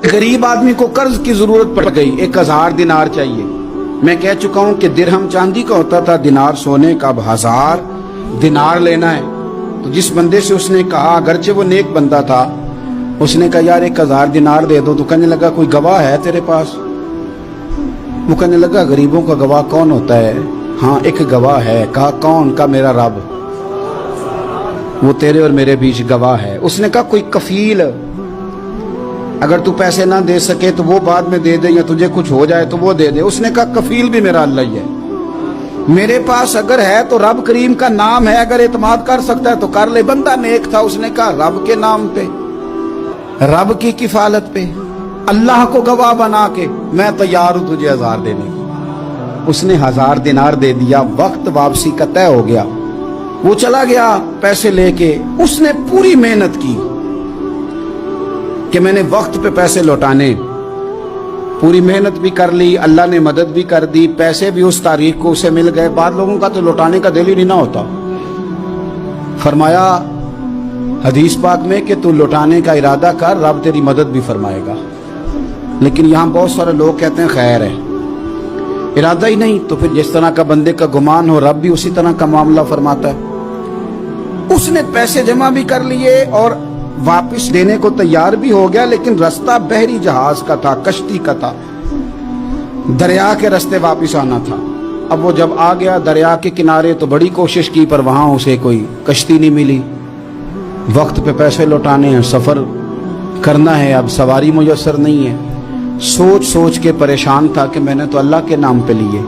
गरीब आदमी को कर्ज की जरूरत पड़ गई, 1000 दिनार चाहिए। मैं कह चुका हूं कि दिरहम चांदी का होता था, दिनार सोने का। अब 1000 दिनार लेना है। तो जिस बंदे से उसने कहा, अगरचे वो नेक बंदा था, उसने कहा यार 1000 दिनार दे दो। तो कहने लगा कोई गवाह है तेरे पास? वो कहने लगा गरीबों का गवाह कौन होता है? हाँ एक गवाह है। कहा कौन? का मेरा रब, वो तेरे और मेरे बीच गवाह है। उसने कहा कोई कफील, अगर तू पैसे ना दे सके तो वो बाद में दे दे, या तुझे कुछ हो जाए तो वो दे दे। उसने कहा कफील भी मेरा अल्लाह ही है। मेरे पास अगर है तो रब करीम का नाम है, अगर एतमाद कर सकता है तो कर ले। बंदा नेक था, उसने कहा रब के नाम पे, रब की किफालत पे, अल्लाह को गवाह बना के मैं तैयार हूं तुझे 1000 देने को। उसने 1000 दिनार दे दिया। वक्त वापसी का तय हो गया। वो चला गया पैसे लेके। उसने पूरी मेहनत की कि मैंने वक्त पे पैसे लौटाने, पूरी मेहनत भी कर ली, अल्लाह ने मदद भी कर दी, पैसे भी उस तारीख को उसे मिल गए। बाद लोगों का तो लौटाने का दिल ही नहीं ना होता। फरमाया हदीस पाक में कि तू लौटाने का इरादा कर, रब तेरी मदद भी फरमाएगा। लेकिन यहां बहुत सारे लोग कहते हैं खैर है, इरादा ही नहीं। तो फिर जिस तरह का बंदे का गुमान हो, रब भी उसी तरह का मामला फरमाता है। उसने पैसे जमा भी कर लिए और वापस देने को तैयार भी हो गया, लेकिन रास्ता बहरी जहाज का था, कश्ती का था, दरिया के रास्ते वापस आना था। अब वो जब आ गया दरिया के किनारे तो बड़ी कोशिश की, पर वहां उसे कोई कश्ती नहीं मिली। वक्त पे पैसे लौटाने हैं, सफर करना है, अब सवारी मुयस्सर नहीं है। सोच सोच के परेशान था कि मैंने तो अल्लाह के नाम पे लिए।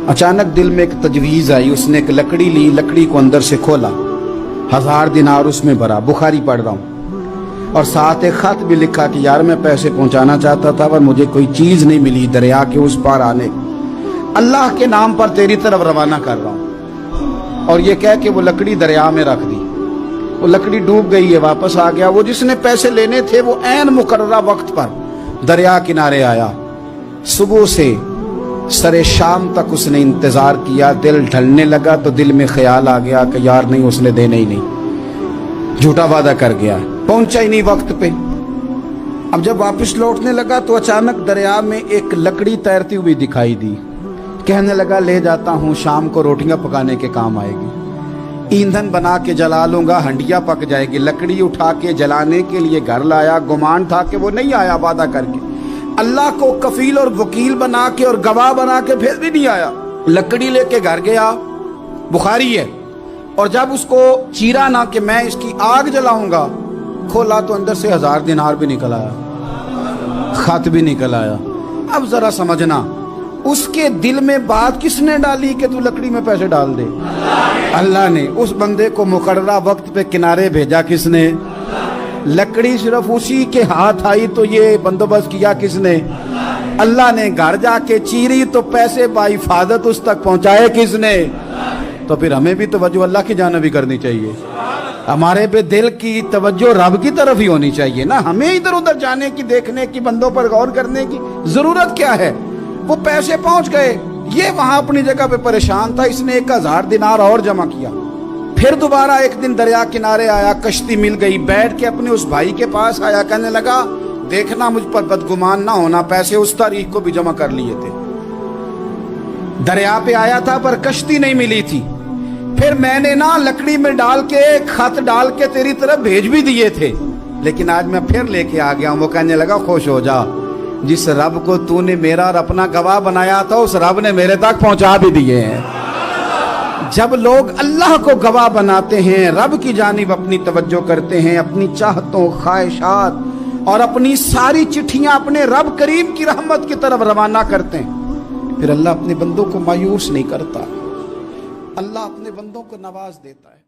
अचानक दिल में एक तजवीज आई। उसने एक लकड़ी ली, लकड़ी को अंदर से खोला, 1000 दिनार उसमें भरा। बुखारी पढ़ रहा हूं, और साथ एक खत भी लिखा कि यार मैं पैसे पहुंचाना चाहता था पर मुझे कोई चीज नहीं मिली दरिया के उस पार आने, अल्लाह के नाम पर तेरी तरफ रवाना कर रहा हूं। और ये कह के वो लकड़ी दरिया में रख दी। वो लकड़ी डूब गई है, वापस आ गया। वो जिसने पैसे लेने थे वो ऐन मुकर्ररा वक्त पर दरिया किनारे आया। सुबह से सरे शाम तक उसने इंतजार किया। दिल ढलने लगा तो दिल में ख्याल आ गया कि यार नहीं, उसने देने ही नहीं, झूठा वादा कर गया, पहुंचा ही नहीं वक्त पे। अब जब वापस लौटने लगा तो अचानक दरिया में एक लकड़ी तैरती हुई दिखाई दी। कहने लगा ले जाता हूं, शाम को रोटियां पकाने के काम आएगी, ईंधन बना के जला लूंगा, हंडिया पक जाएगी। लकड़ी उठा के जलाने के लिए घर लाया। गुमान था कि वो नहीं आया वादा करके। अल्लाह को कफील और वकील बना के और गवाह बना के फिर भी नहीं आया। लकड़ी लेके घर गया, बुखारी है, और जब उसको चीरा ना कि मैं इसकी आग जलाऊंगा, खोला तो अंदर से 1000 दिनार भी निकल आया, खत भी निकल आया। अब जरा समझना, उसके दिल में बात किसने डाली कि तू लकड़ी में पैसे डाल दे? अल्लाह ने। उस बंदे को मुकर्ररा वक्त पे किनारे भेजा किसने? लकड़ी सिर्फ उसी के हाथ आई तो ये बंदोबस्त किया किसने? अल्लाह ने। घर जाके चीरी तो पैसे बाहिफाजत उस तक पहुंचाए किसने? तो फिर हमें भी तवज्जो अल्लाह की जानिब भी करनी चाहिए। हमारे पे दिल की तवज्जो रब की तरफ ही होनी चाहिए ना। हमें इधर उधर जाने की, देखने की, बंदों पर गौर करने की जरूरत क्या है? वो पैसे पहुंच गए, ये वहां अपनी जगह पे परेशान था। इसने 1000 दिनार और जमा किया। फिर दोबारा एक दिन दरिया किनारे आया, कश्ती मिल गई, बैठ के अपने उस भाई के पास आया। कहने लगा देखना मुझ पर बदगुमान ना होना, पैसे उस तारीख को भी जमा कर लिए थे। दरिया पे आया था पर कश्ती नहीं मिली थी। फिर मैंने ना लकड़ी में डाल के, खत डाल के तेरी तरफ भेज भी दिए थे, लेकिन आज मैं फिर लेके आ गया हूं। वो कहने लगा खुश हो जा, जिस रब को तूने मेरा और अपना गवाह बनाया था उस रब ने मेरे तक पहुंचा भी दिए हैं। जब लोग अल्लाह को गवाह बनाते हैं, रब की जानिब अपनी तवज्जो करते हैं, अपनी चाहतों, ख्वाहिशात और अपनी सारी चिट्ठियां अपने रब करीम की रहमत की तरफ रवाना करते हैं, फिर अल्लाह अपने बंदों को मायूस नहीं करता। अल्लाह अपने बंदों को नवाज देता है।